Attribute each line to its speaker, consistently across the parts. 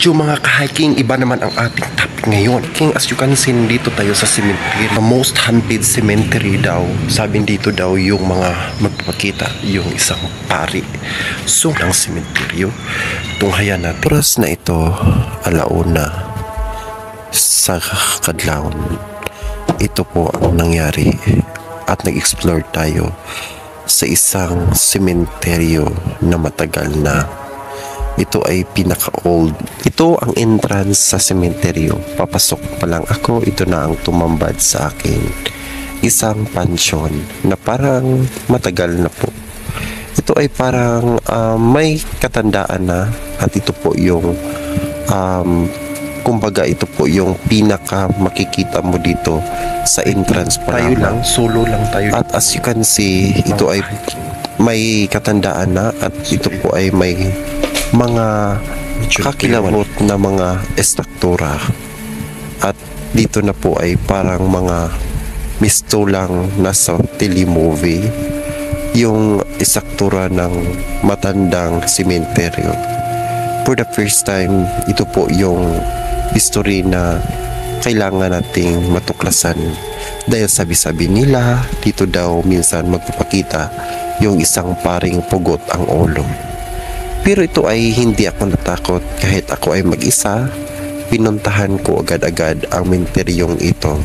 Speaker 1: Medyo mga ka-hiking, iba naman ang ating topic ngayon. As you can see, dito tayo sa cemetery. The most haunted cemetery daw. Sabi dito daw yung mga magpapakita, yung isang pari. So, ng cemetery. Tunghayan natin. Oras na ito, alauna sa Kadlaon. Ito po ang nangyari at nag-explore tayo sa isang sementeryo na matagal na. Ito ay pinaka-old. Ito ang entrance sa sementeryo. Papasok pa lang ako, ito na ang tumambad sa akin. Isang pansyon na parang matagal na po. Ito ay parang may katandaan na at ito po yung kumbaga ito po yung pinaka makikita mo dito sa entrance pa tayo lang, solo lang tayo. At as you can see, ito ay may katandaan na at ito po ay may mga kakilabot na mga estruktura at dito na po ay parang mga mistulang nasa telemovie yung estruktura ng matandang sementeryo. For the first time, ito po yung history na kailangan nating matuklasan dahil sabi-sabi nila dito daw minsan magpapakita yung isang paring pugot ang ulo. Pero ito ay hindi ako natakot kahit ako ay mag-isa. Pinuntahan ko agad-agad ang menteryong ito.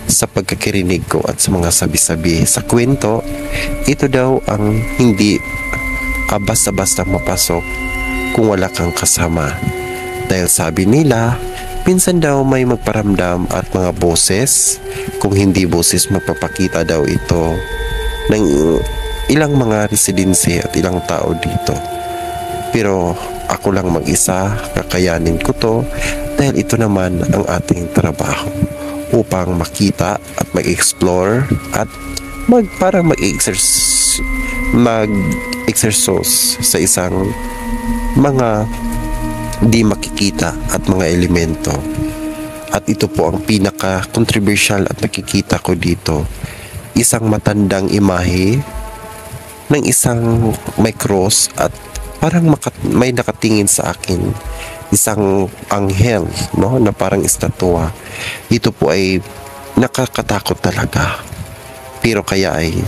Speaker 1: Sa pagkakirinig ko at sa mga sabi-sabi sa kwento, ito daw ang hindi basta-basta mapasok kung wala kang kasama. Dahil sabi nila, pinsan daw may magparamdam at mga boses. Kung hindi boses, magpapakita daw ito ng ilang mga residency at ilang tao dito. Pero ako lang mag-isa, kakayanin ko to dahil ito naman ang ating trabaho upang makita at mag-explore at mag-exercise sa isang mga di makikita at mga elemento. At ito po ang pinaka-controversial at nakikita ko dito. Isang matandang imahe ng isang may cross at parang may nakatingin sa akin, isang anghel, no, na parang estatwa. Ito po ay nakakatakot talaga. Pero kaya ay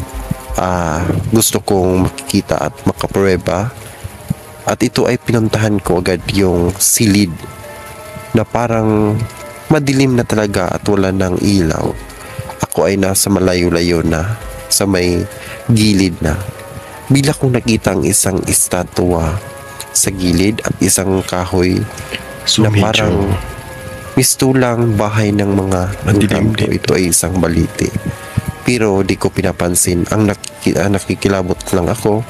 Speaker 1: gusto kong makikita at makaprueba. At ito ay pinuntahan ko agad yung silid na parang madilim na talaga at wala ng ilaw. Ako ay nasa malayo-layo na sa may gilid na. Bila kong nakita ang isang estatwa sa gilid at isang kahoy na parang mistulang bahay ng mga engkanto. Ito ay isang balite. Pero di ko pinapansin. Ang nakikilabot lang ako,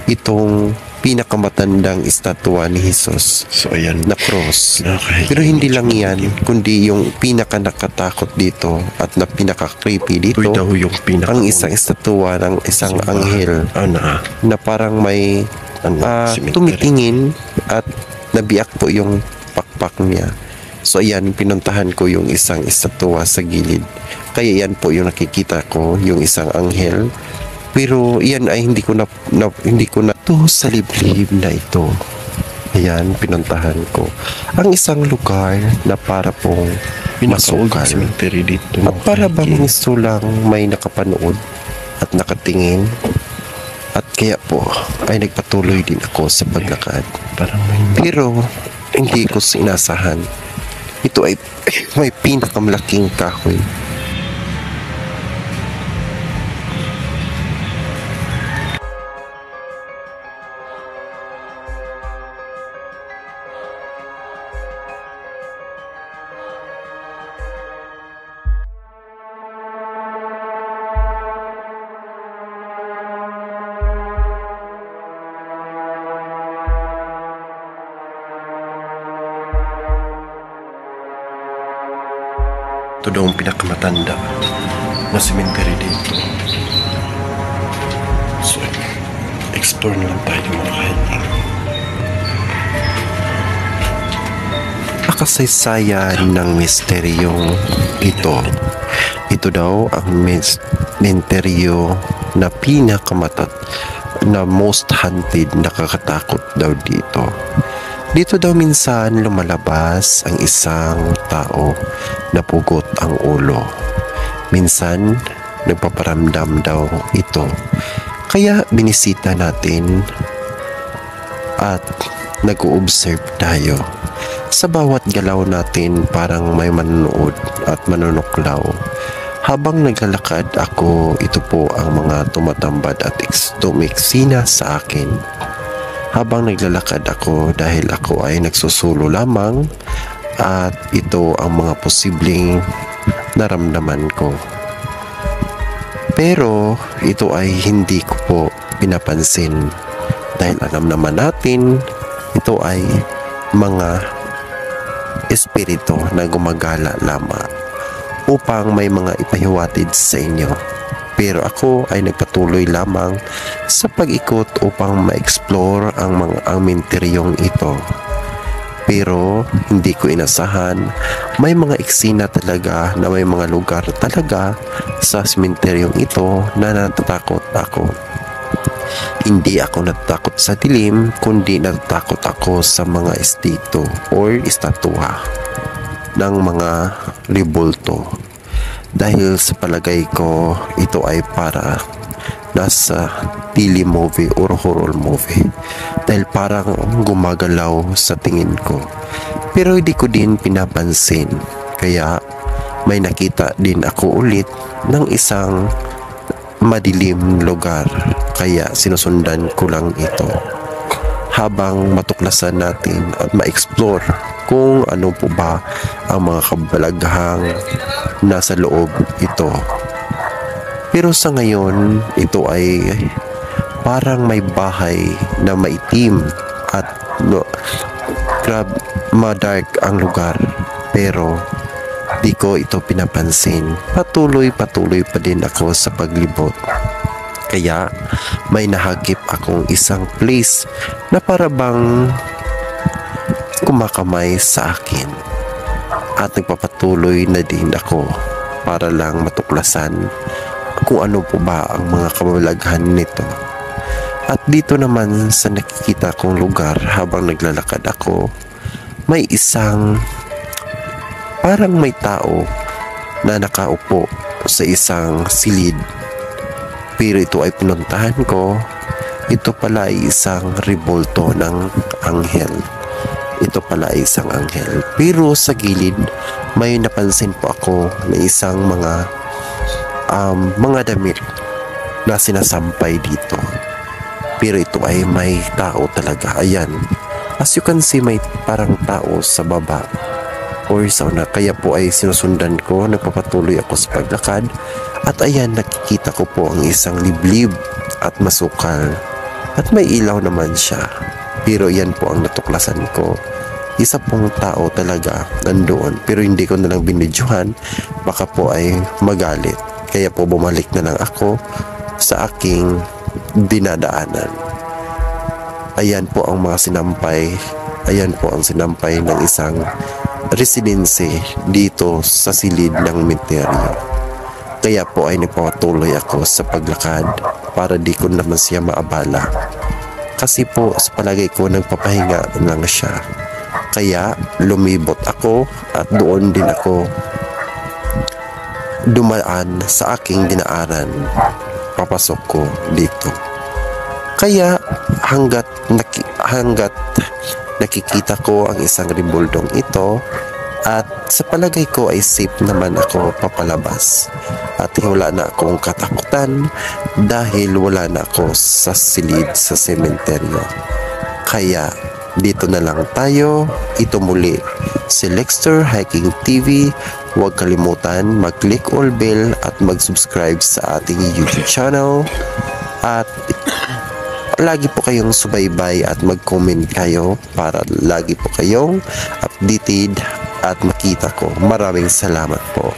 Speaker 1: itong pinakamatandang estatwa ni Jesus. So ayan, na cross. Okay. Pero hindi lang yan, kundi yung pinaka nakatakot dito at na pinaka creepy dito. Yung ang isang estatwa ng isang anghel na parang may tumitingin at nabiyak po yung pakpak niya. So ayan, pinuntahan ko yung isang estatwa sa gilid. Kaya yan po yung nakikita ko, yung isang anghel. Pero yan ay hindi ko na to sa liblib na ito. Ayan, pinuntahan ko ang isang lugar na para pong masukal at para bang gusto lang may nakapanood at nakatingin. At kaya po ay nagpatuloy din ako sa paglakad. Pero hindi ko sinasahan, ito ay may pinakamalaking kahoy. Ito daw ang pinakamatanda na cemetery dito. So, explore na lang tayo mga kahiling. Kasaysayan ng misteryong ito. Ito daw ang misteryo na pinakamatat na most haunted, nakakatakot daw dito. Dito daw minsan lumalabas ang isang tao na pugot ang ulo. Minsan nagpaparamdam daw ito. Kaya binisita natin at nag-o-observe tayo. Sa bawat galaw natin parang may manonood at manunuklaw. Habang naglalakad ako, ito po ang mga tumatambad at tumiksina sa akin. Habang naglalakad ako dahil ako ay nagsusulo lamang at ito ang mga posibleng naramdaman ko. Pero ito ay hindi ko po pinapansin dahil alam naman natin ito ay mga espiritu na gumagala lamang upang may mga ipahiwatid sa inyo. Pero ako ay nagpatuloy lamang sa pag-ikot upang ma-explore ang menteryong ito. Pero hindi ko inasahan, may mga eksena talaga na may mga lugar talaga sa sementeryong ito na natatakot ako. Hindi ako natatakot sa dilim, kundi natatakot ako sa mga estito or estatwa ng mga rebulto. Dahil sa palagay ko, ito ay para nasa tili movie or horror movie. Dahil parang gumagalaw sa tingin ko. Pero hindi ko din pinapansin. Kaya may nakita din ako ulit ng isang madilim lugar. Kaya sinusundan ko lang ito. Habang matuklasan natin at ma-explore kung ano po ba ang mga kabalaghang nasa loob ito. Pero sa ngayon, ito ay parang may bahay na maitim at madark ang lugar. Pero di ko ito pinapansin. Patuloy pa din ako sa paglibot. Kaya may nahagip akong isang place na parabang kumakamay sa akin. At nagpapatuloy na din ako para lang matuklasan kung ano po ba ang mga kababalaghan nito. At dito naman sa nakikita kong lugar habang naglalakad ako, may isang parang may tao na nakaupo sa isang silid. Pero ito ay pinuntahan ko. Ito pala ay isang rebulto ng anghel. Ito pala ay isang anghel. Pero sa gilid, may napansin po ako na isang mga damit na sinasampay dito. Pero ito ay may tao talaga. Ayan. As you can see, may parang tao sa baba or sa una. Kaya po ay sinusundan ko. Nagpapatuloy ako sa paglakad. At ayan, nakikita ko po ang isang liblib at masukal. At may ilaw naman siya. Pero yan po ang natuklasan ko. Isa pong tao talaga nandoon. Pero hindi ko nalang binidyohan. Baka po ay magalit. Kaya po bumalik na lang ako sa aking dinadaanan. Ayan po ang mga sinampay. Ayan po ang sinampay ng isang residency dito sa silid ng menteryo. Kaya po ay nagpapatuloy ako sa paglakad para di ko naman siya maabala. Kasi po sa palagay ko nagpapahinga lang siya. Kaya lumibot ako at doon din ako dumaan sa aking dinaanan. Papasok ko dito. Kaya hanggat nakikita ko ang isang ribuldong ito, at sa palagay ko ay safe naman ako papalabas. At wala na akong katakutan dahil wala na ako sa silid sa sementeryo. Kaya dito na lang tayo. Ito muli si Lexter Hiking TV. Huwag kalimutan mag-click all bell at mag-subscribe sa ating YouTube channel. At lagi po kayong subaybay at mag-comment kayo para lagi po kayong updated at makita ko. Maraming salamat po.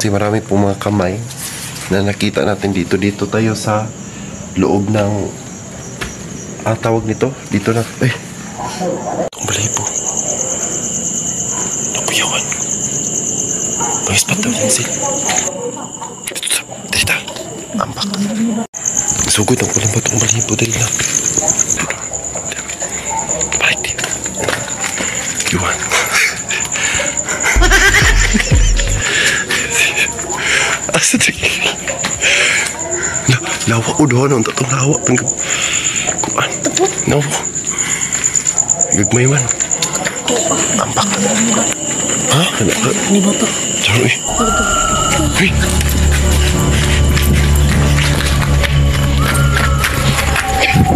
Speaker 1: kasi marami pong mga kamay na nakita natin dito. Dito tayo sa loob ng tawag nito. Dito na. Itong balahibo. Napuyawan. Mag-ispat daw yan sila. Dito. Ambak. Sugod ang kulang ba itong balahibo dahil lang. Right. Yuan. Asa ito? Lawa ko doon. Ang tatong lawa. Kuan. Lawa. Gagmay man. Ambak. Ha?
Speaker 2: Ni boto.
Speaker 1: Sorry. Hey.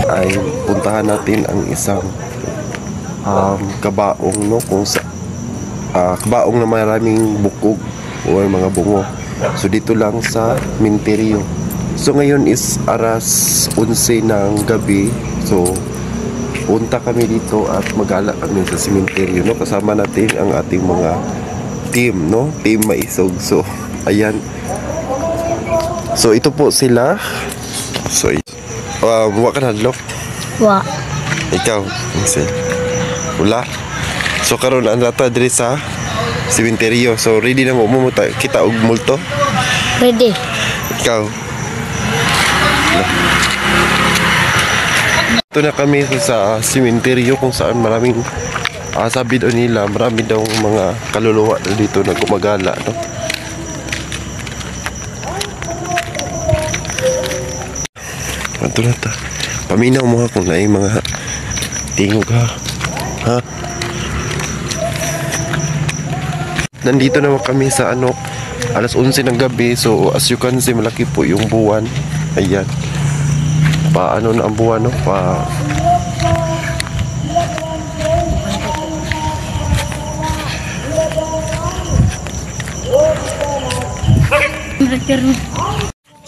Speaker 1: Ay puntahan natin ang isang kabaong, no, kung sa kabaong na maraming bukog o mga bungo. So dito lang sa Minterio. So ngayon is aras 11 ng gabi. So punta kami dito at mag-ala kami sa Cementerio, no, kasama natin ang ating mga team, no, team Maisog. So ayan. So ito po sila. So wa ka na hadlok.
Speaker 2: Wa.
Speaker 1: Ikaw, Minsel. Wala. So karon ang rata diri sa Cementerio. So ready na mo kita og multo?
Speaker 2: Ready.
Speaker 1: Ikaw. Ito na kami sa Cementerio kung saan maraming sabi daw nila, marami daw mga kaluluwa na dito na gumagala, no? Ito na ta. Paminaw mo kung na mga tingog ha. Nandito naman kami sa alas 11 ng gabi. So as you can see, malaki po yung buwan. Ayan. Paano na ang buwan, no?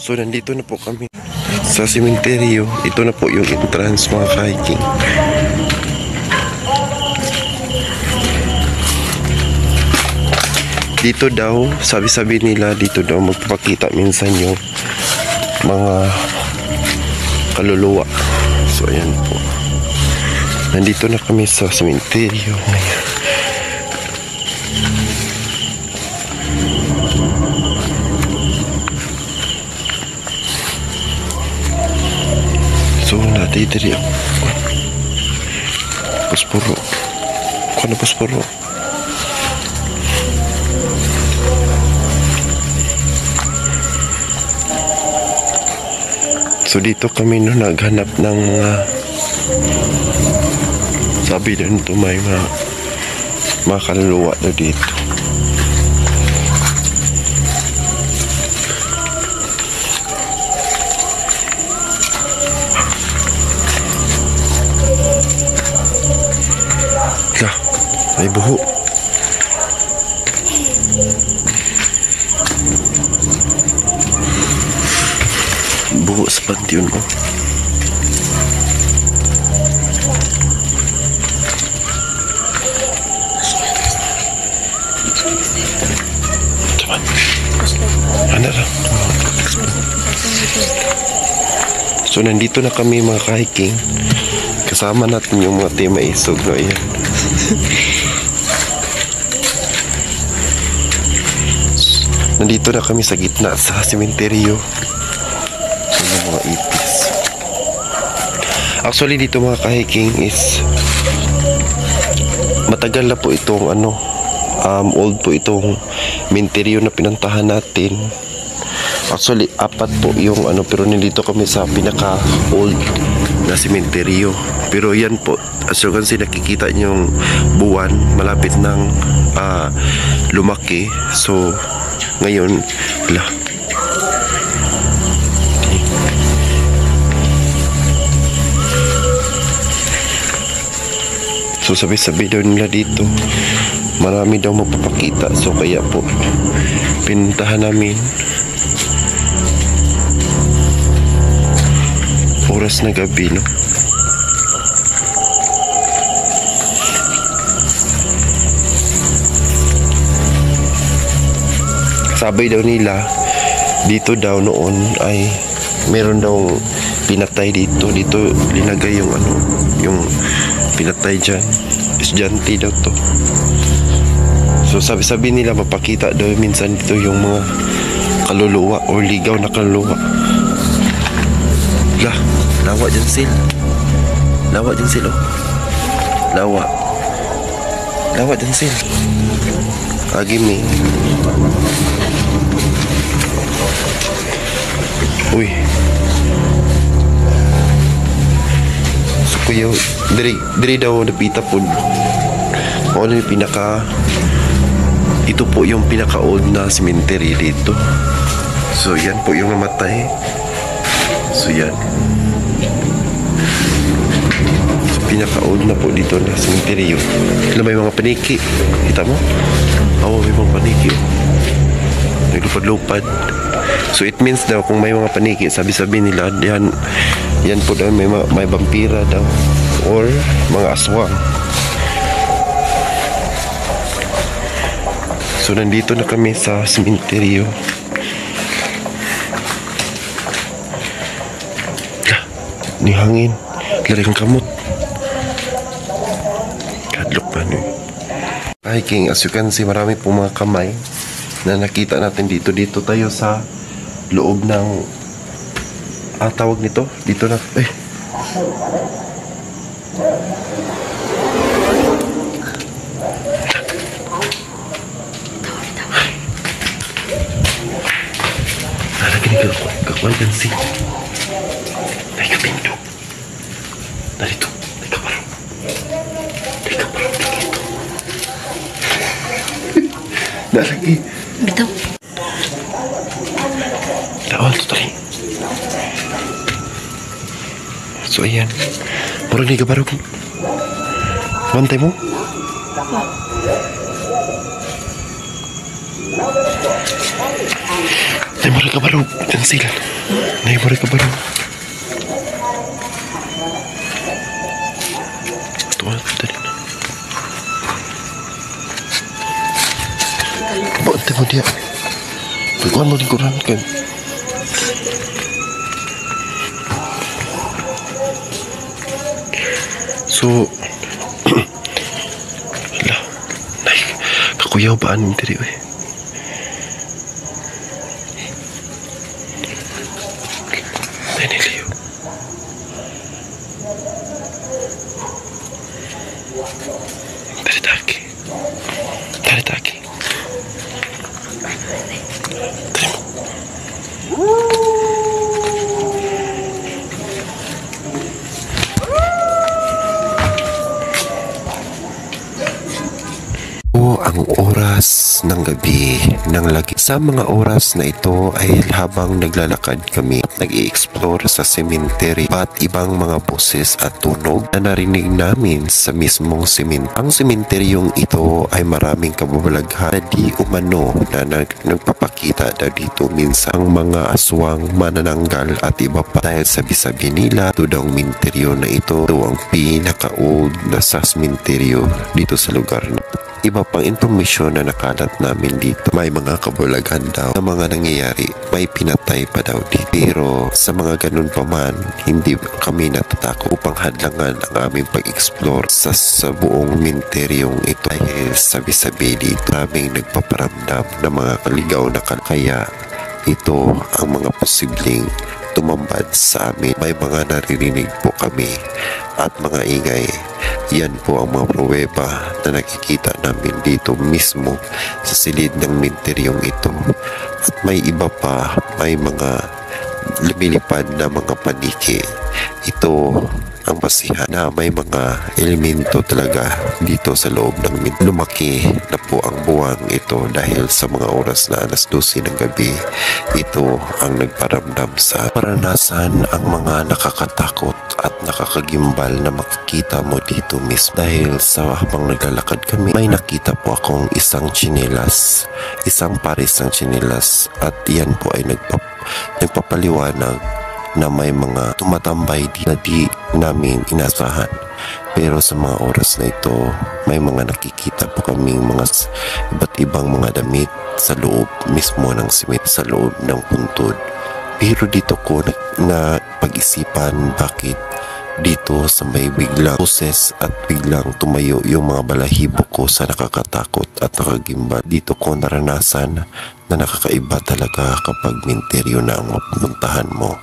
Speaker 1: So nandito na po kami sa Cementerio. Ito na po yung entrance, mga ka-hiking. Dito daw, sabi-sabi nila, dito daw magpapakita minsan yung mga kaluluwa. So ayan po. Nandito na kami sa Cementerio ngayon. So natin diri ako. Posporo. Kuha na posporo. So dito kami naghanap ng sabi din ito may mga kaluluwa na dito. May buho. Buho sa pantiyon ko. Coba. Ano lang? So nandito na kami, mga ka-hiking. Kasama natin yung mga team Maisog, no? Ayan. Nandito na kami sa gitna sa Cementerio. Yung mga ipis. Actually dito, mga ka-hiking, is matagal na po itong old po itong Cementerio na pinuntahan natin. Actually 4 po yung pero nandito kami sa pinaka old na Cementerio. Pero yan po, as you can see, nakikita nyo yung buwan malapit ng lumaki. So ngayon so sabi-sabi daw nila dito marami daw magpapakita. So kaya po pinuntahan namin. Oras na gabi, no? sabay daw nila dito daw noon ay meron daw pinatay dito linagay yung yung pinatay dyan, estudyante daw to. So sabi nila mapakita daw minsan dito yung mga kaluluwa o ligaw na kaluluwa. Lah, lawa dyan sil oh. Lawa dyan sil agimi. Uy, so kuya diri daw napita po yung ito po yung pinaka old na cemetery dito. So yan po yung namatay. So yan, so pinaka old na po dito na cemetery yun. May mga paniki, kita mo? Oo, may mga paniki, naglupad-lupad. So it means daw kung may mga paniki, sabi nila yan po daw may vampira daw or mga aswang. So nandito na kami sa sementeryo. Ni hangin, lari kang kamot. Kadlok pa niyo. Ay king, as you can see, marami pong mga kamay na nakita natin dito. Dito tayo sa loob ng tawag nito. Dito na kakuan kan si naik ke pintu dari itu naik ke baru dito dah lagi
Speaker 2: Bitaw.
Speaker 1: tawal tu tadi. So ayan, murag ni kabarog bantay mo. Nay murag kabarog cancel. Nay murag kabarog. Tuwa tadi. Bantay mo dia. Pagkuhan mo di kurang kan. So lah, nay kakuyaw baan mo diri eh. Dari taki. Terima. Ang oras ng gabi ng lagi. Sa mga oras na ito ay habang naglalakad kami at nag-i-explore sa cemetery at ibang mga boses at tunog na narinig namin sa mismong Ang sementeryong ito ay maraming kababalaghan na di umano na nagpapakita na dito minsan ang mga aswang manananggal at iba pa. Dahil sabi-sabi nila ito daw sementeryo na ito ang pinaka-old na sa sementeryo dito sa lugar na iba pang impormasyon na nakalat namin dito. May mga kabulagan daw na mga nangyayari. May pinatay pa daw dito. Pero sa mga ganun pa man, hindi kami natatakot upang hadlangan ang aming pag-explore sa buong minteryong ito. Dahil sabi-sabi dito, maraming nagpaparamdam na mga kaligaw na kaya ito ang mga posibleng tumambad sa amin. May mga naririnig po kami at mga ingay. Yan po ang mga pruweba na nakikita namin dito mismo sa silid ng minteryong ito. At may iba pa, may mga lumilipad na mga paniki. Ito ang basihan na may mga elemento talaga dito sa loob ng minteryong. Lumaki na po ang buwang ito dahil sa mga oras na alas 12 ng gabi. Ito ang nagparamdam sa paranasan ang mga nakakatakot at nakakagimbal na makikita mo dito mismo. Dahil sa habang naglalakad kami, may nakita po akong isang tsinelas, isang pares ng tsinelas, at yan po ay nagpapaliwanag na may mga tumatambay na di namin inasahan. Pero sa mga oras na ito, may mga nakikita po kaming mga iba't ibang mga damit sa loob mismo ng simit, sa loob ng puntod. Pero dito ko na pag-isipan bakit dito sa may biglang poses at biglang tumayo yung mga balahibo ko sa nakakatakot at nakagimba. Dito ko naranasan na nakakaiba talaga kapag minteryo na ang mapuntahan mo.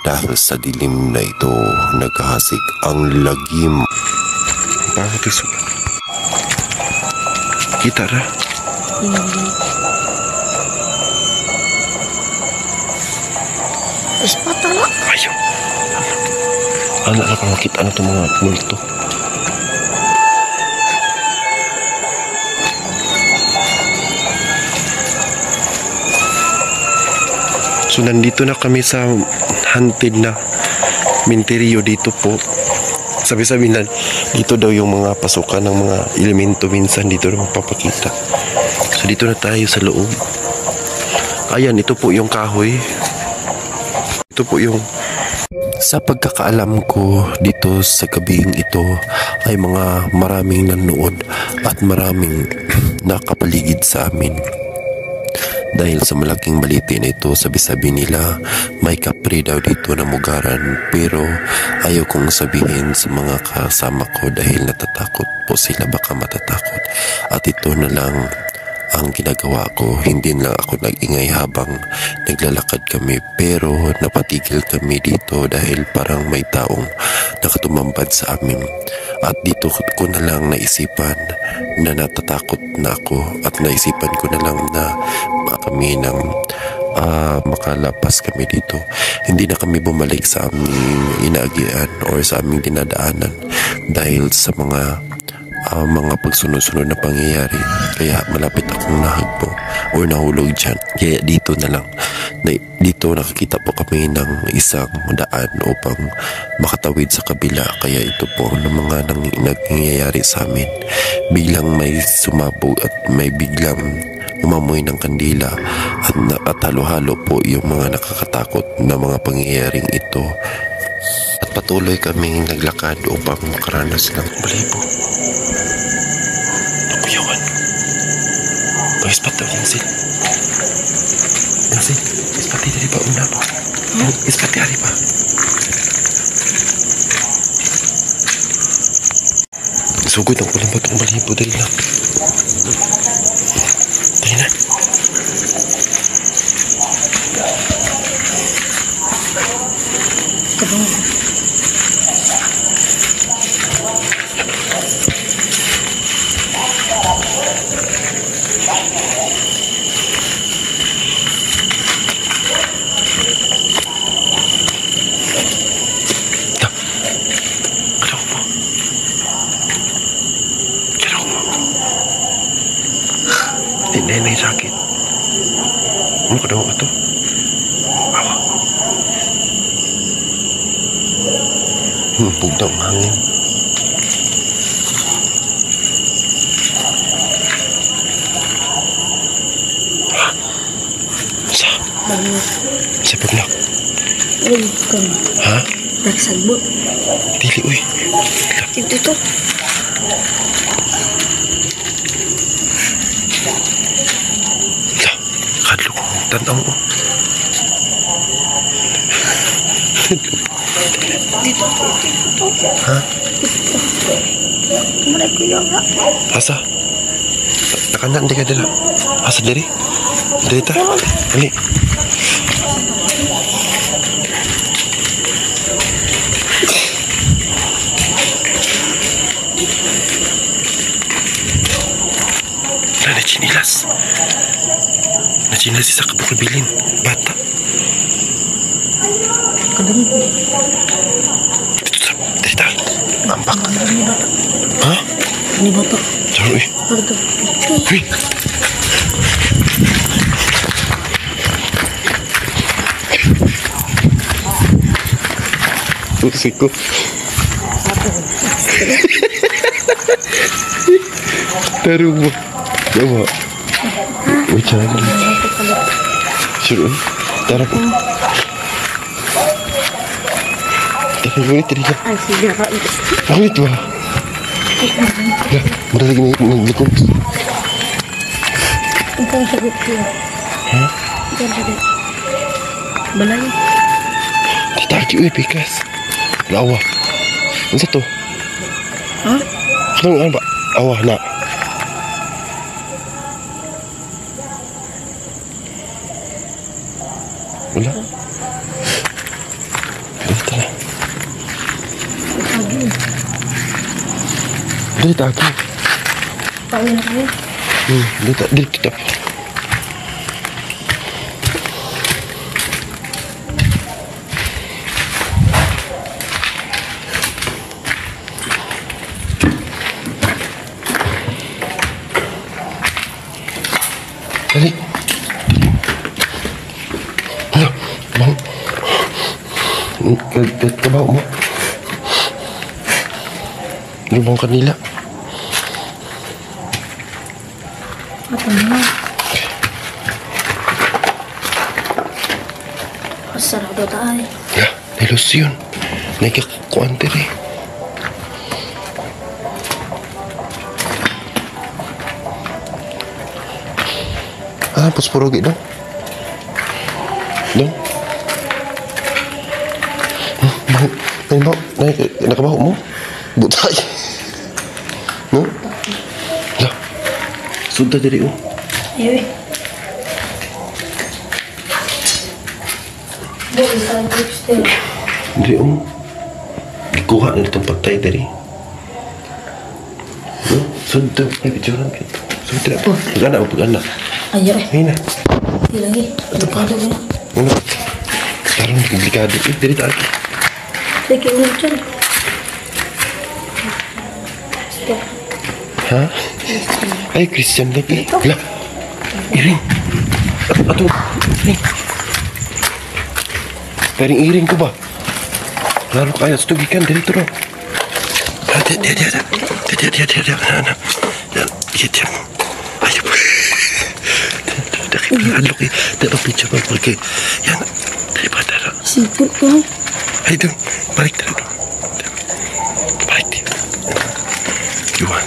Speaker 1: Dahil sa dilim na ito, naghahasik ang lagim. Bakit iso? Kita ra?
Speaker 2: Espata na.
Speaker 1: Ayaw. Ano na kung makita na itong mga multo? So nandito na kami sa haunted na minteryo dito po. Sabi-sabi na dito daw yung mga pasukan ng mga elemento minsan dito na magpapakita. So dito na tayo sa loob. Ayan, ito po yung kahoy. Ito po yung... Sa pagkakaalam ko dito sa gabing ito ay maraming nanood at maraming nakapaligid sa amin. Dahil sa malaking baliti na ito, sabi-sabi nila may kapre daw dito na mugaran, pero ayaw kong sabihin sa mga kasama ko dahil natatakot po sila, baka matatakot. At ito na lang ang ginagawa ko. Hindi lang ako nag-ingay habang naglalakad kami, pero napatigil kami dito dahil parang may taong nakatumambad sa amin. At dito ko na lang naisipan na natatakot na ako at naisipan ko na lang na kami ng makalapas kami dito. Hindi na kami bumalik sa aming inaagian or sa aming dinadaanan dahil sa mga pagsunod-sunod na pangyayari. Kaya malapit akong nahagpo o nahulog dyan. Kaya dito na lang, dito nakakita po kami ng isang daan upang makatawid sa kabila. Kaya ito po ang mga nangyayari sa amin. Biglang may sumabog at may biglang umamoy ng kandila at halo-halo po yung mga nakakatakot na mga pangyayaring ito. At patuloy kaming naglakad upang makaranas ng balibo. Napuyawan. Mag-ispat daw yan sila. Yan sila. Ispati dari pa una po. Ispati hari pa. Sugod ang pulang batong balibo dahil na. Dahil na.
Speaker 2: Kabang.
Speaker 1: Hindi na yung sakit. Ano ka daw ito? Awa. Bugdaw ang hangin. Sa buglak.
Speaker 2: Uy, kung
Speaker 1: Ha?
Speaker 2: nagsagbot.
Speaker 1: Dili, uy.
Speaker 2: Dito.
Speaker 1: Kadlo ko. Tanaw ko.
Speaker 2: Dito.
Speaker 1: Ha?
Speaker 2: Tumalay ko yung ha.
Speaker 1: Asa? Nakanan, hindi ka dila. Asa, diri? Diri ta? Ali. Na chinilas. Na chinilas isa ka bukal bilin. Bata.
Speaker 2: Kadang.
Speaker 1: Dito sa. Diri ta. Ambak. Ha?
Speaker 2: Ini bata.
Speaker 1: Saro eh.
Speaker 2: Harga.
Speaker 1: Uy. Pusiko. Taruh mo. Bawa. Ucap. Suruh. Taruh. Ngunit rin ka.
Speaker 2: Ay, sige ka.
Speaker 1: Ngunit ba? Lah, mula lagi naglikod.
Speaker 2: Ikaw ang sagot ko.
Speaker 1: Ha?
Speaker 2: Ikaw ang sagot. Balay.
Speaker 1: Titaki, uy, pikas. Lawa. Ano sa to?
Speaker 2: Ha?
Speaker 1: Ano ba? Awa na. Wala. Dito na.
Speaker 2: Lagi.
Speaker 1: Dito aki.
Speaker 2: Tayo na kayo.
Speaker 1: Dito kita. Dali. Ano? Bang. Kabaw mo. Lubang kanila.
Speaker 2: Apa na? Masarap daw tayo.
Speaker 1: Ya, ilusyon. Nagkakuan diri. Ah, pusporogi dong. Dong. Bang, nakabaho mo? Butay. No? Lah. Sudah diri oh.
Speaker 2: Ayo. Boleh tayo upstairs.
Speaker 1: Diri oh. Ikuha na itong pagtay diri. No? Sudah. Ay, bijuran kita. Sudah. Pag-anak o pag-anak.
Speaker 2: Ayo.
Speaker 1: Ayun na.
Speaker 2: Hindi lagi. Delikado na.
Speaker 1: Ano? Parang delikado. Diri tayo.
Speaker 2: Sige, ulit dyan. Stop.
Speaker 1: Ha? Ay, Christian lagi. Lah. Iring. Ato. Iring. Paring iring ko ba? Lalo kaya stugikan diri to. Dia. Anak. Dia. Ayo. Alok eh. Dapat picture mo pergi. Yan. Daripada.
Speaker 2: Siput ko.
Speaker 1: Ayo dong. Balik dulu. Balik dia. Juan.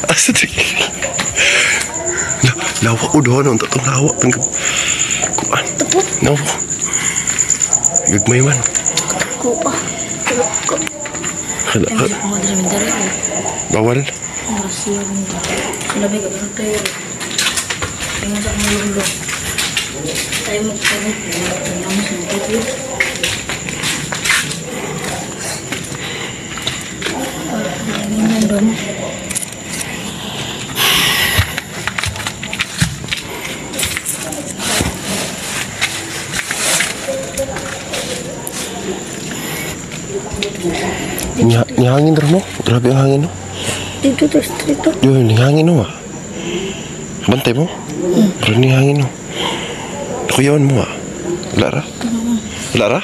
Speaker 1: Asli. Lawak udah untuk lawak tengah. Kuan. Lawak. Gagmay man.
Speaker 2: Ko pa. Ko.
Speaker 1: Hala.
Speaker 2: Ay, ako madara-madara ko.
Speaker 1: Bawal.
Speaker 2: Masih yung sinabi ka ng tayo. Tingnan sa mga lulo. Tayo magpapagod. Tingnan mo sa mga tayo. Tingnan doon.
Speaker 1: Ni hangin rin no? Grabe ang hangin no?
Speaker 2: Dito to, street to.
Speaker 1: Yun, ni hangin no ah. Bantay mo? Pero ni hangin no. Nakuyawan mo ah. Wala ra? Wala ra?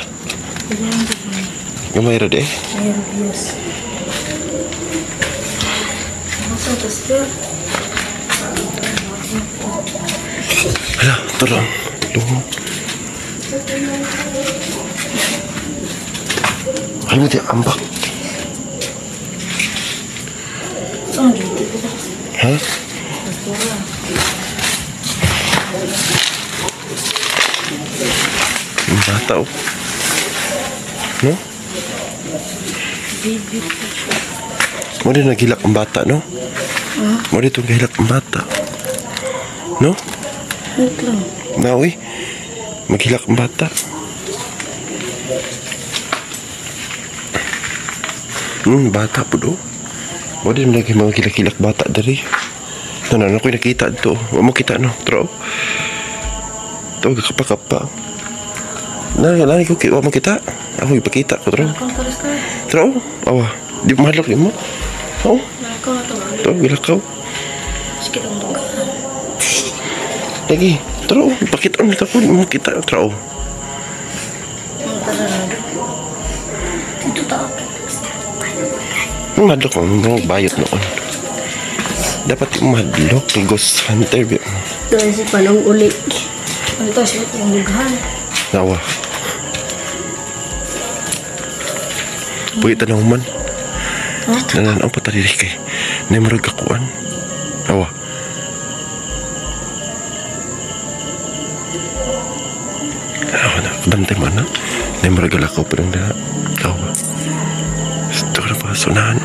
Speaker 1: Gamay ra de?
Speaker 2: Ayan, yes. Masa to, street?
Speaker 1: Hala, tolong. Lumot. Alam mo di ambak.
Speaker 2: Oh, dito ko.
Speaker 1: Ha? Ang bata oh. No?
Speaker 2: Baby.
Speaker 1: Mo din nagilak ang bata no? Mo din itong gilak ang bata. No?
Speaker 2: Wait lang.
Speaker 1: Naoy. Maghilak ang bata. Bata po do. Mo din lagi mga kilak-kilak bata dari. Ano ko nakita dito. Wa mo kita no. Tro. To kapakapa. Nari ko wa mo kita. Ako ipakita ko tro.
Speaker 2: Kung pares ka.
Speaker 1: Tro. Awa. Di mahalok mo. Oh.
Speaker 2: Nakaw na to.
Speaker 1: To gilakaw.
Speaker 2: Sige lang mo.
Speaker 1: Lagi. Tro. Ipakita mo ko mo kita tro.
Speaker 2: Dito ta.
Speaker 1: Madlok mo bayot noon. Dapat madlok ghost hunter.
Speaker 2: Doon si Panong uli. Ano to, siya yung lughan.
Speaker 1: Nawa. Buhay tanong man.
Speaker 2: Ha?
Speaker 1: Nanan ang patadiri kay. Namarag kakuan. Nawa. Nawa na. Kadamtay man na. Namarag alakaw pa rin na. Nawa. Ito ka na pa. Sunahan.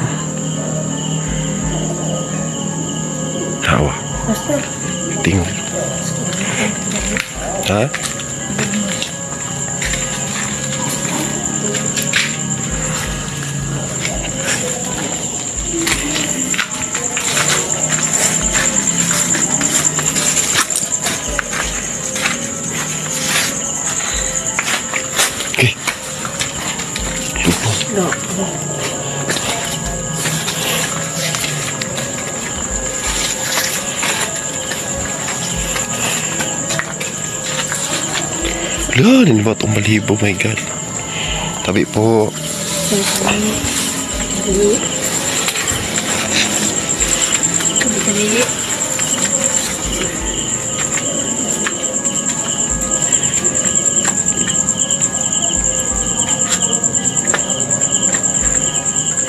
Speaker 1: Nawa.
Speaker 2: Basta.
Speaker 1: Tingog. Ha? Okay.
Speaker 2: No.
Speaker 1: Wala, ninibat ang balibo, my God. Tabi po.
Speaker 2: Dali.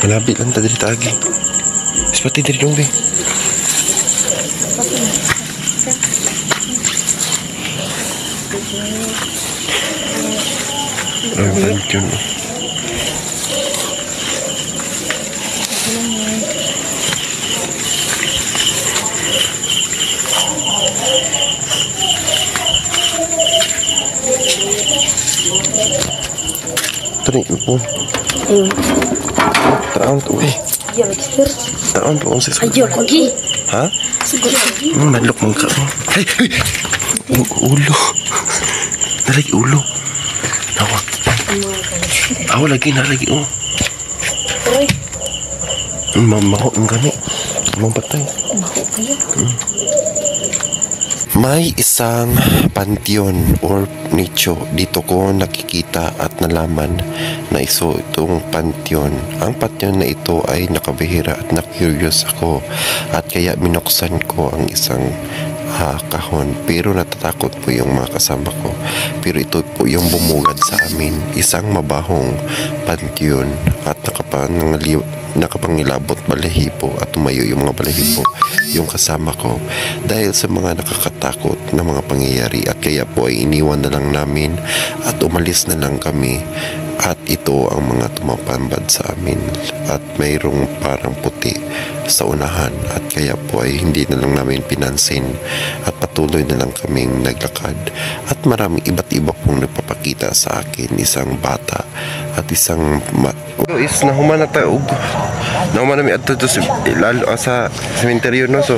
Speaker 1: Malapit lang tadi tagi. Seperti dari dong, Bing. Yun. Tadi po.
Speaker 2: Ayun.
Speaker 1: Taon to eh.
Speaker 2: Ayaw, expert.
Speaker 1: Taon to sa
Speaker 2: Ayaw, lagi.
Speaker 1: Ha?
Speaker 2: Siguro lagi.
Speaker 1: Manlok man ka. Hey, hey. Ulo. Nalagi ulo. Nawa. Ako lagi nalagi oh.
Speaker 2: Uy.
Speaker 1: Mamaho ng gani. Mamatay.
Speaker 2: Maho kayo.
Speaker 1: May isang panteon or nicho dito ko nakikita at nalaman na iso itong panteon. Ang panteon na ito ay nakabihira at na-curious ako at kaya minuksan ko ang isang kahon, pero natatakot po yung mga kasama ko. Pero ito po yung bumugad sa amin, isang mabahong panteon at nakapangilabot balahibo at tumayo yung mga balahibo yung kasama ko dahil sa mga nakakatakot na mga pangyayari, at kaya po ay iniwan na lang namin at umalis na lang kami. At ito ang mga tumapambad sa amin at mayroong parang puti sa unahan, at kaya po ay hindi na lang namin pinansin at patuloy na lang kaming naglakad. At maraming iba't iba pong nagpapakita sa akin, isang bata at isang is nahuman na tayo nahuman namin at ito lalo sa cemetery no. So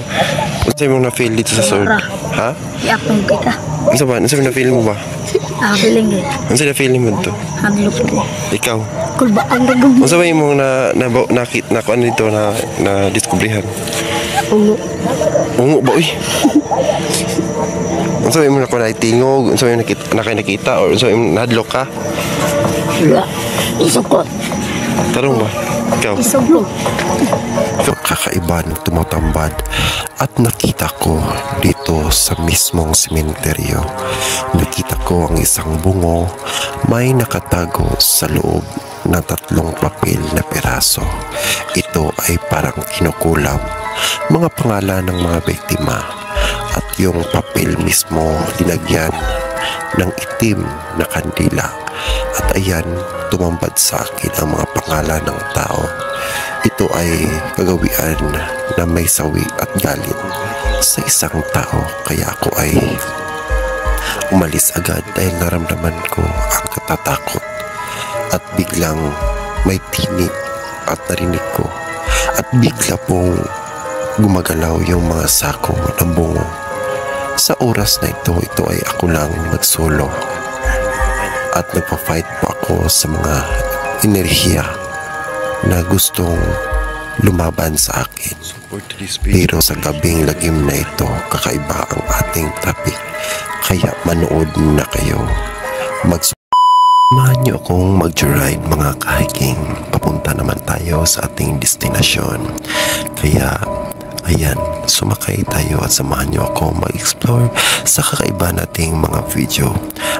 Speaker 1: unsa mo na feel dito sa sword? Ha?
Speaker 2: Iapong kita.
Speaker 1: Unsa na feel mo ba?
Speaker 2: Feeling eh.
Speaker 1: Unsa na feeling mo to?
Speaker 2: Hadlok ko.
Speaker 1: Ikaw?
Speaker 2: Kulba ang nagum.
Speaker 1: Unsa ba imong nakit na kuan dito na diskubrihan?
Speaker 2: Ungo.
Speaker 1: Ungo ba uy? Unsa ba imong nakuha tingog? Unsa ba imong nakita or unsa ba imong nahadlok ka?
Speaker 2: Wala. Isukot.
Speaker 1: Tarong ba? Ikaw?
Speaker 2: Isuglo.
Speaker 1: Kakaiba ng tumatambad at nakita ko dito sa mismong sementeryo. Nakita ko ang isang bungo may nakatago sa loob ng 3 papel na peraso. Ito ay parang kinukulam mga pangalan ng mga biktima, at yung papel mismo linagyan ng itim na kandila. At ayan, tumambad sa akin ang mga pangalan ng tao. Ito ay kagawian na may sawi at galit sa isang tao, kaya ako ay umalis agad dahil naramdaman ko ang katatakot. At biglang may tinig at narinig ko at bigla pong gumagalaw yung mga sako ng bungo. Sa oras na ito ay ako lang nagsolo at nagpa-fight po ako sa mga enerhiya na gustong lumaban sa akin. Pero sa gabing lagim na ito, kakaiba ang ating topic, kaya manood na kayo. Samahan niyo akong mag-ride mga kahiking. Papunta naman tayo sa ating destinasyon. Kaya Ayan, sumakay tayo at samahan niyo ako mag-explore sa kakaiba nating mga video.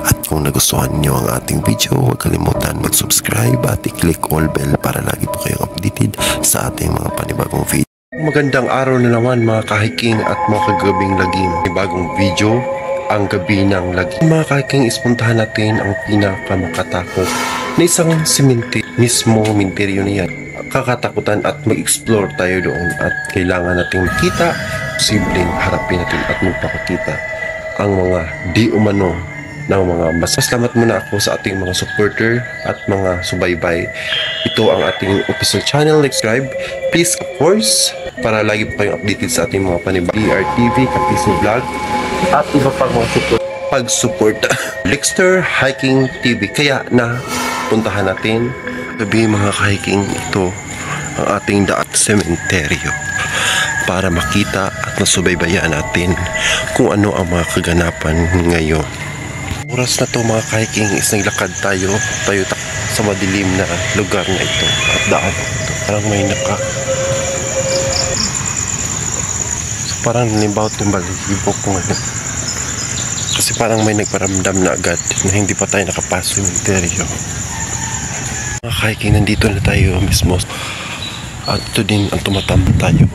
Speaker 1: At kung nagustuhan niyo ang ating video, huwag kalimutan mag-subscribe at i-click all bell para lagi po kayong updated sa ating mga panibagong video. Magandang araw na naman mga kahiking at mga kagabing lagim. May bagong video, ang gabi ng lagim. Mga kahiking, ispuntahan natin ang pinakamakatakot na isang simente. Mismo minteryo na yan. Kakatakutan at mag-explore tayo doon at kailangan nating makita, posibleng harapin natin at magpapakita ang mga di umano ng mga Salamat muna ako sa ating mga supporter at mga subaybay. Ito ang ating official channel. Subscribe, please, of course, para lagi po kayong updated sa ating mga panibagong DRTV, Kapiso Vlog, at iba pang mga pag-support Lexter Hiking TV. Kaya na puntahan natin gabi mga hiking, ito ang ating daan sementeryo para makita at nasubaybayan natin kung ano ang mga kaganapan ngayon. Oras na to mga hiking is naglakad tayo sa madilim na lugar na ito at daan ito. Parang may parang nanimbawat yung balihibo ko ngayon. Kasi parang may nagparamdam na agad na hindi pa tayo nakapasok ng sementeryo. Mga hiking, nandito na tayo mismo at ito din ang tumatama tayo.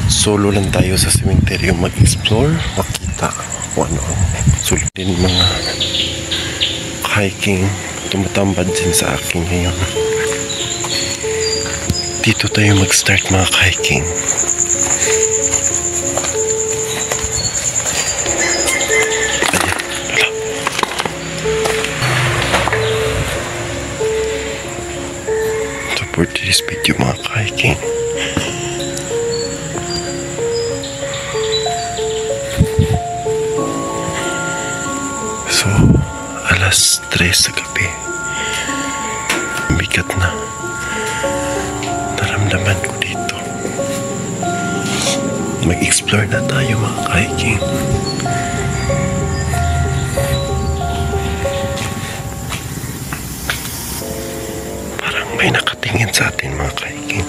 Speaker 1: Solo lang tayo sa sementeryo mag-explore, makita kung ano ang sulit din mga hiking tumatambad din sa akin ngayon. Dito tayo mag-start mga hiking. For this video mga hiking. So, alas 3 sa gabi. Bigat na. Naramdaman ko dito. Mag-explore na tayo mga hiking. May nakatingin sa atin mga hiking.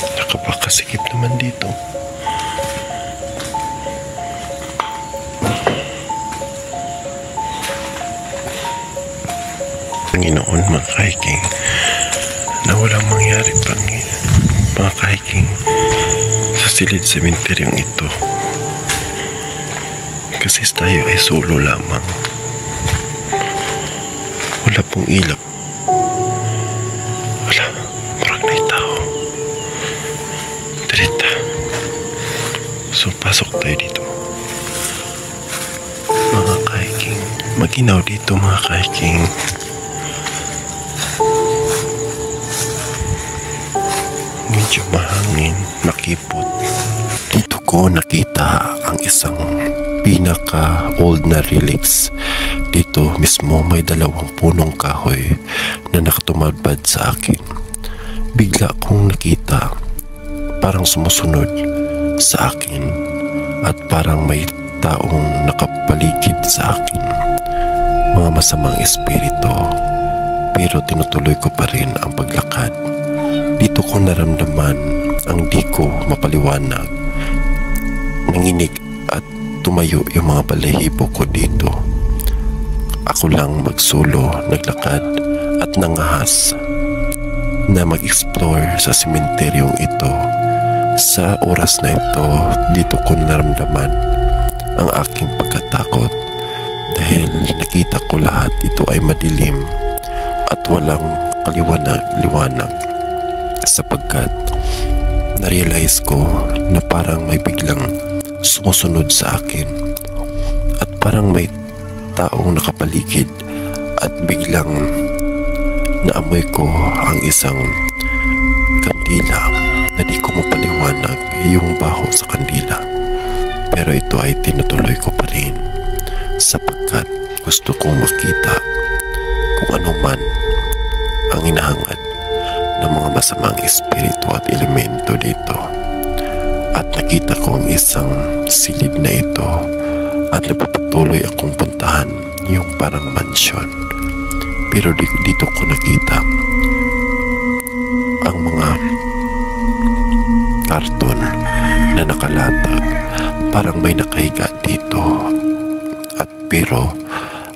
Speaker 1: Nakapakasikip naman dito. Panginoon mga hiking, na walang mangyari pang mga hiking sa silid sementeryong ito. Kasi tayo ay solo lamang. Wala pong ilaw. Wala, parang may tao. So, pasok tayo dito. Mga hiking. Maginaw dito mga hiking. Medyo mahangin, makipot. Dito ko nakita ang isang pinaka-old na relics. Dito mismo may 2 punong kahoy na nakatumabad sa akin. Bigla kong nakita parang sumusunod sa akin at parang may taong nakapaligid sa akin. Mga masamang espiritu, pero tinutuloy ko pa rin ang paglakad. Dito ko naramdaman ang di ko mapaliwanag. Nanginig at tumayo yung mga balahibo ko dito. Ako lang magsolo naglakad at nangahas na mag-explore sa sementeryong ito. Sa oras na ito, dito ko naramdaman ang aking pagkatakot dahil nakita ko lahat ito ay madilim at walang kaliwanag-liwanag, sapagkat na-realize ko na parang may biglang sumusunod sa akin at parang may taong nakapaligid at biglang naamoy ko ang isang kandila na di ko mapaliwanag yung baho sa kandila. Pero ito ay tinutuloy ko pa rin sapagkat gusto kong makita kung ano man ang inahangad ng mga masamang espiritu at elemento dito. At nakita ko ang isang silid na ito at napapatuloy akong puntahan yung parang mansyon. Pero dito ko nakita ang mga karton na nakalatag, parang may nakahiga dito. At pero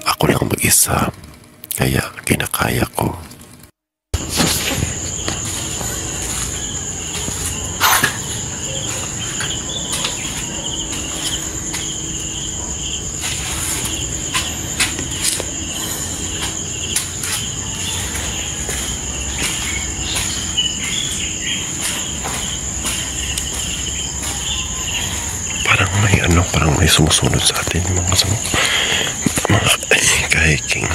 Speaker 1: ako lang mag-isa, kaya kinakaya ko. Parang may sumusunod sa atin yung mga kahiking.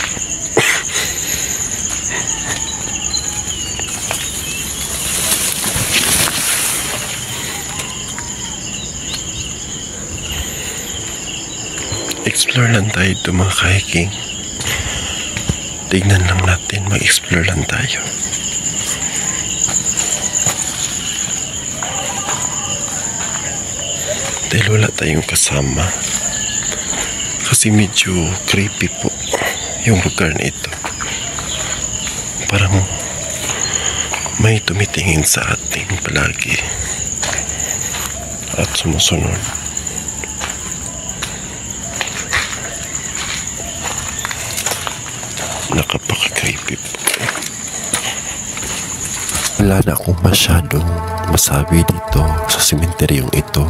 Speaker 1: Explore lang tayo ito mga kahiking. Tignan lang natin, mag-explore lang tayo. Dahil wala tayong kasama kasi medyo creepy po yung lugar na ito. Parang may tumitingin sa atin palagi at sumusunod. Nakapaka-creepy po. Wala na akong masyadong masabi dito sa sementeryong ito.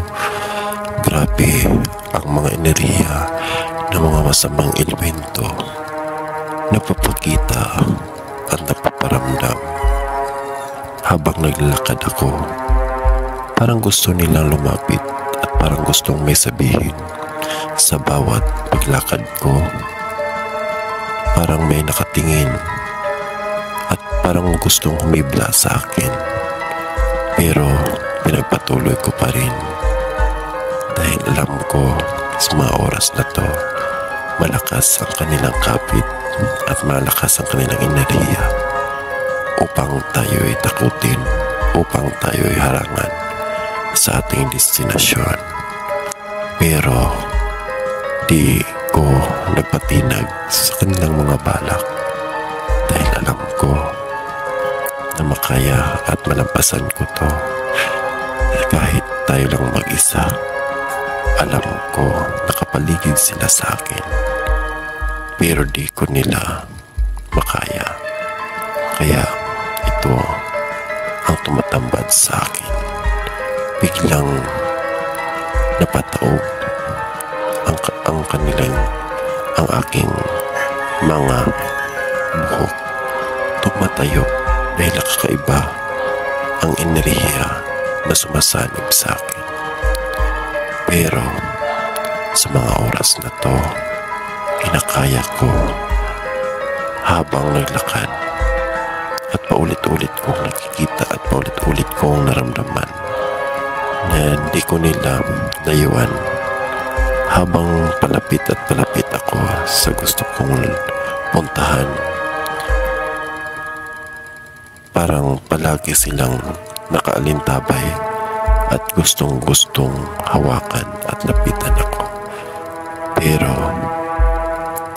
Speaker 1: Grabe ang mga enerhiya ng mga masamang elemento napapakita at napaparamdam habang naglalakad ako. Parang gusto nilang lumapit at parang gustong may sabihin sa bawat paglakad ko. Parang may nakatingin at parang gustong humibla sa akin. Pero pinagpatuloy ko pa rin. Dahil alam ko sa mga oras na to, malakas ang kanilang kapit at malakas ang kanilang enerhiya upang tayo ay takutin, upang tayo ay harangan sa ating destinasyon. Pero di ko nagpatinag sa kanilang mga balak dahil alam ko na makaya at malampasan ko to kahit tayo lang mag-isa. Alam ko nakapaligid sila sa akin, pero di ko nila makaya. Kaya ito ang tumatambad sa akin. Biglang napataog ang aking mga buhok. Tumatayo dahil nakakaiba ang enerhiya na sumasanib sa akin. Pero sa mga oras na to, kinakaya ko habang naglakad at paulit-ulit kong nakikita at paulit-ulit kong naramdaman na hindi ko nila layuan habang palapit at palapit ako sa gusto kong puntahan. Parang palagi silang nakaalintabay at gustong-gustong hawakan at lapitan ako. Pero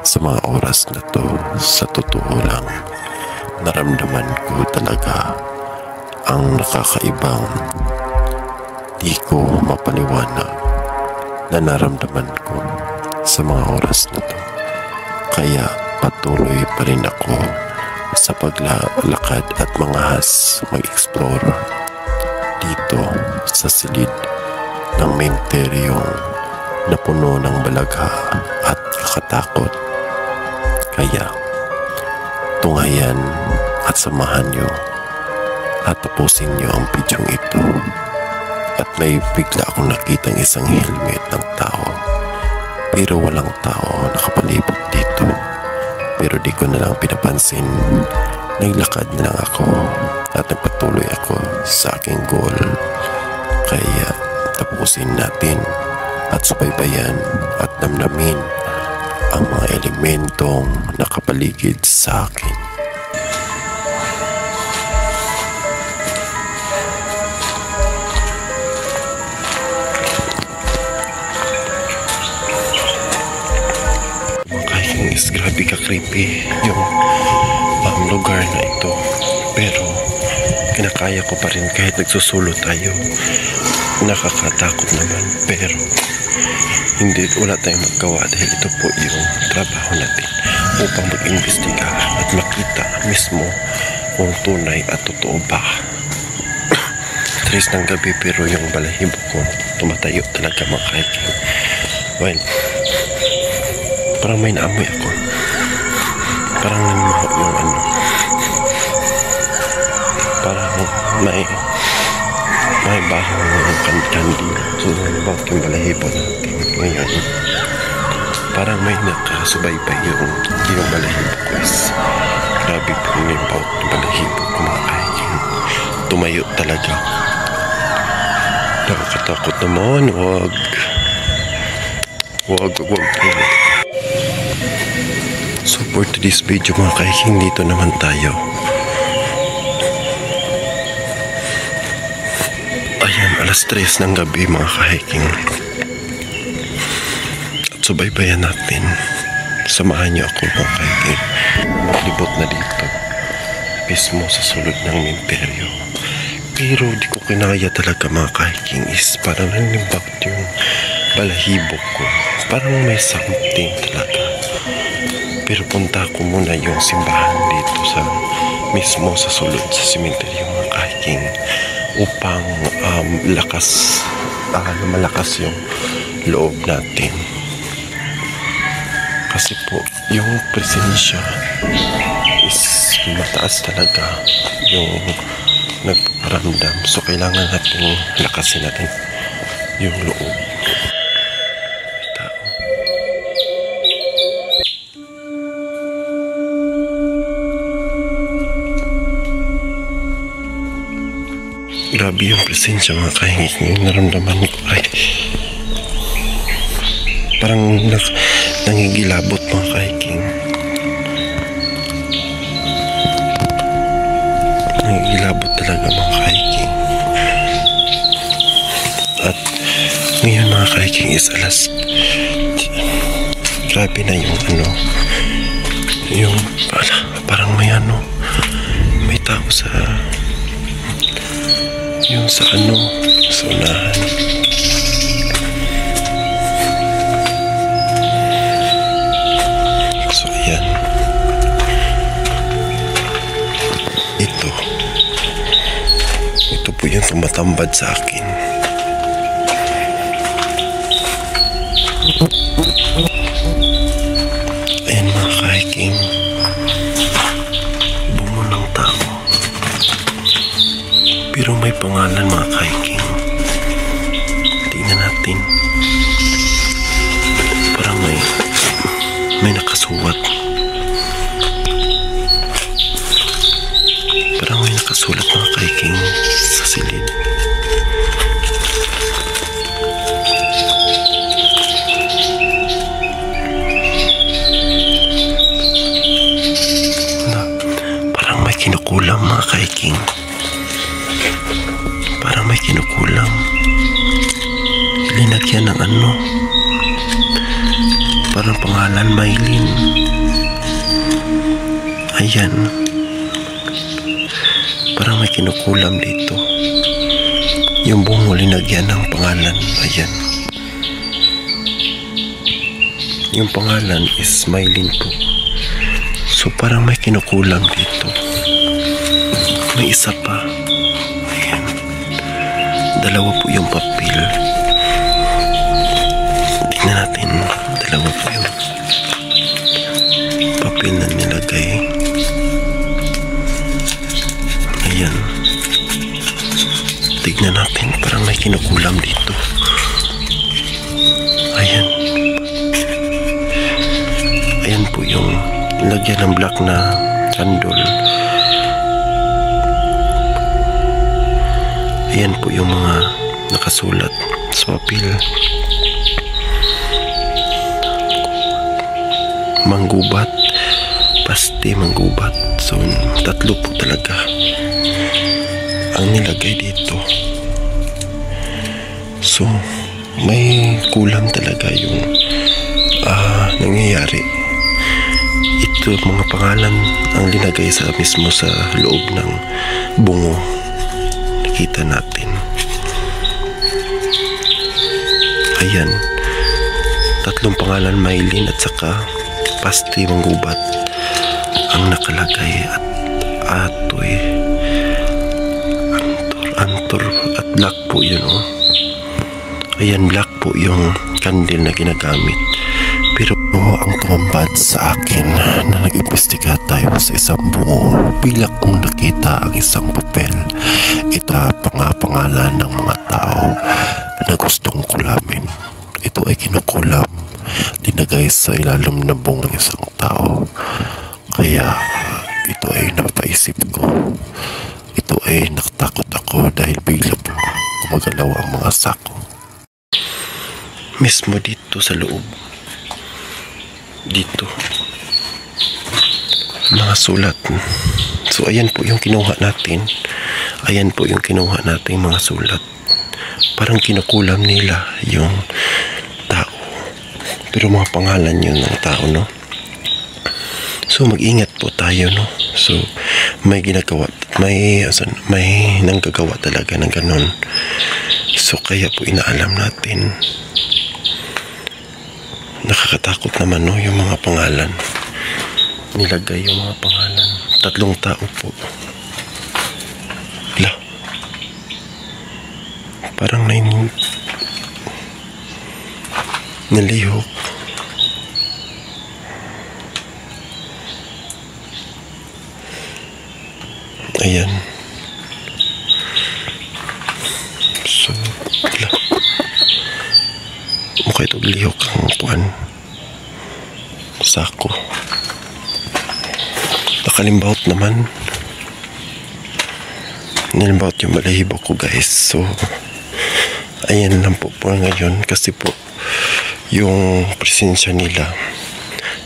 Speaker 1: sa mga oras na to, sa totoo lang, naramdaman ko talaga ang nakakaibang di ko mapaliwanag na naramdaman ko sa mga oras na to. Kaya patuloy pa rin ako sa paglalakad at manghas, mag-explore dito sa silid ng sementeryong na puno ng balagha at kakatakot. Kaya tunghayan at samahan nyo at tapusin nyo ang bidyong ito. At may bigla akong nakitang isang helmet ng tao, pero walang tao nakapalibot dito. Pero di ko na lang pinapansin, naglakad na lang ako at nagpatuloy ako sa aking goal. Kaya tapusin natin at subaybayan at damdamin ang mga elementong nakapaligid sa akin. Is grabe ka creepy yung lugar na ito, pero kinakaya ko pa rin kahit nagsusulot tayo. Nakakatakot naman, pero wala tayong magawa dahil ito po yung trabaho natin upang mag-imbestiga at makita mismo kung tunay at totoo ba. 3 ng gabi pero yung balahibo ko tumatayo talaga mga hiking. Well, parang may naamoy ako. Parang nanimaho yung parang may baho ng kandi. So, nanimaho yung balahibo natin. Ngayon, parang may nakasubaybay yung balahibo ko is grabe po yung balahibo ko mga hiking. Tumayo talaga. Nakakatakot naman. Wag. So for today's video mga kahiking, dito naman tayo. Ayan, alas 3 ng gabi mga kahiking. At subaybayan natin. Samahan niyo ako mga kahiking. Maglibot na dito. Mismo sa sulod ng Minteryo. Pero di ko kinaya talaga mga kahiking is parang nanimbat yung balahibo ko. Parang may something talaga. Pero punta ko muna yung simbahan dito mismo sa sulod sa cemetery mga kahiking upang malakas yung loob natin. Kasi po yung presensya is mataas talaga yung nagpaparamdam. So kailangan natin lakasin natin yung loob. Grabe yung presensya mga kahiking. Yung naramdaman ko ay parang nangigilabot mga kahiking. Nangigilabot talaga mga kahiking. At ngayon mga kahiking is alas, grabe na yung parang may may tao sa sa unahan. So ayan, ito po yung tumatambad sa akin. Ayan mga kahiking, bumunang tao. Pero may pangalan mga kahiking. Tingnan natin. Parang may nakasulat. Parang may nakasulat mga kahiking sa silid. Parang may kinukulam mga kahiking. Parang may kinukulam. Linagyan ng parang pangalan Maylin. Ayan. Parang may kinukulam dito. Yung bungo linagyan ng pangalan. Ayan. Yung pangalan is Maylin po. So parang may kinukulam dito. May isa pa. Dalawa po yung papel. Tingnan natin. Dalawa po yung papel na nilagay. Ayan. Tignan natin. Parang may kinukulam dito. Ayan. Ayan po yung lagyan ng black na candle. Ayan po yung mga nakasulat sa papel. Manggubat, paste manggubat. So 3 po talaga ang nilagay dito. So may kulang talaga yung nangyayari. Ito mga pangalan ang linagay sa mismo sa loob ng bungo. Nakita natin. Ayan, 3 pangalan, Maylin at saka paste manggubat ang nakalagay. At Atoy, Antor at black po yun, oh. Ayan, black po yung candle na ginagamit. Pero ang tumambad sa akin na nag-imbestiga tayo sa isang bungo, bigla kong nakita ang isang papel. Ito pangalan ng mga tao na gustong kulamin. Ito ay kinukulam, linagay sa ilalim ng bungo ng isang tao. Kaya ito ay napaisip ko. Ito ay nakatakot ako dahil bigla po gumagalaw ang mga sako. Mismo dito sa loob. Dito. Mga sulat. So ayan po yung kinuha natin. Ayan po yung kinuha natin mga sulat. Parang kinukulam nila yung tao. Pero mga pangalan yun ng tao, no? So mag-ingat po tayo, no? So may ginagawa, may nanggagawa talaga ng ganun. So kaya po inaalam natin. Nakakatakot naman, no, yung mga pangalan. Nilagay yung mga pangalan. 3 tao po. Lah. Parang nalihok. Ayan. So, lah. Mukha ito lihok ang puan. Sako. Nakalimbawt naman. Nilimbawt yung balahibo ko, guys. So, ayan lang po ngayon. Kasi po, yung presensya nila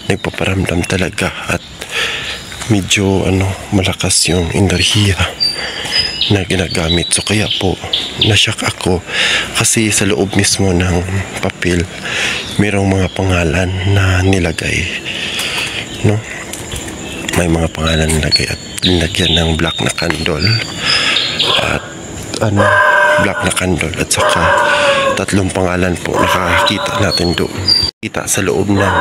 Speaker 1: nagpaparamdam talaga. At medyo, malakas yung enerhiya na ginagamit. So kaya po nashock ako kasi sa loob mismo ng papel mayroong mga pangalan na nilagay, no? May mga pangalan nilagay at linagyan ng black na candle at black na candle at saka 3 pangalan po nakakita natin doon. Kita sa loob ng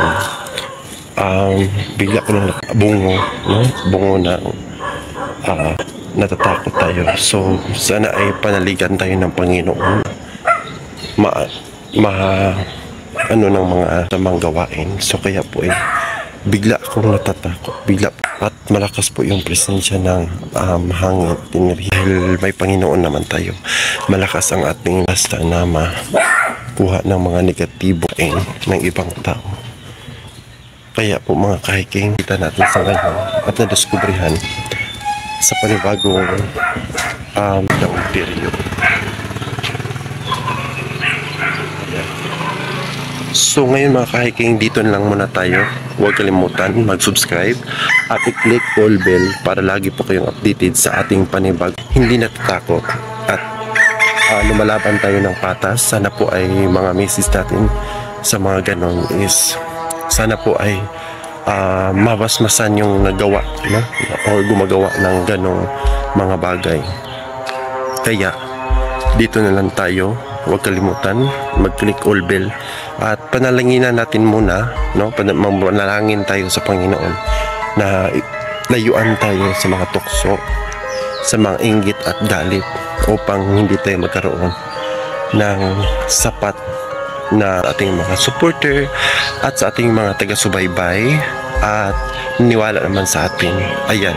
Speaker 1: bigla ko ng bungo, no? Bungo ng natatakot tayo. So sana ay panaligan tayo ng Panginoon ng mga tamang gawain. So kaya po bigla akong natatakot, bigla at malakas po yung presensya ng hangin. Dahil may Panginoon naman tayo, malakas ang ating basta na makuha ng mga negatibo ng ibang tao. Kaya po mga kahiking, kita natin sa ngayon at nadiskubrihan sa panibagong daong period. So ngayon mga kahiking, dito lang muna tayo. Huwag kalimutan mag-subscribe at i-click all bell para lagi po kayong updated sa ating panibag. Hindi natatakot at lumalaban tayo ng patas. Sana po ay mga message natin sa mga ganon is sana po ay mabasmasan yung nagawa, no? O gumagawa ng ganong mga bagay. Kaya dito na lang tayo. Huwag kalimutan mag-click all bell at panalanginan natin muna, no? Manalangin tayo sa Panginoon na layuan tayo sa mga tukso, sa mga inggit at galit upang hindi tayo magkaroon ng sapat na ating mga supporter at sa ating mga taga-subaybay at niwala naman sa atin. Ayan.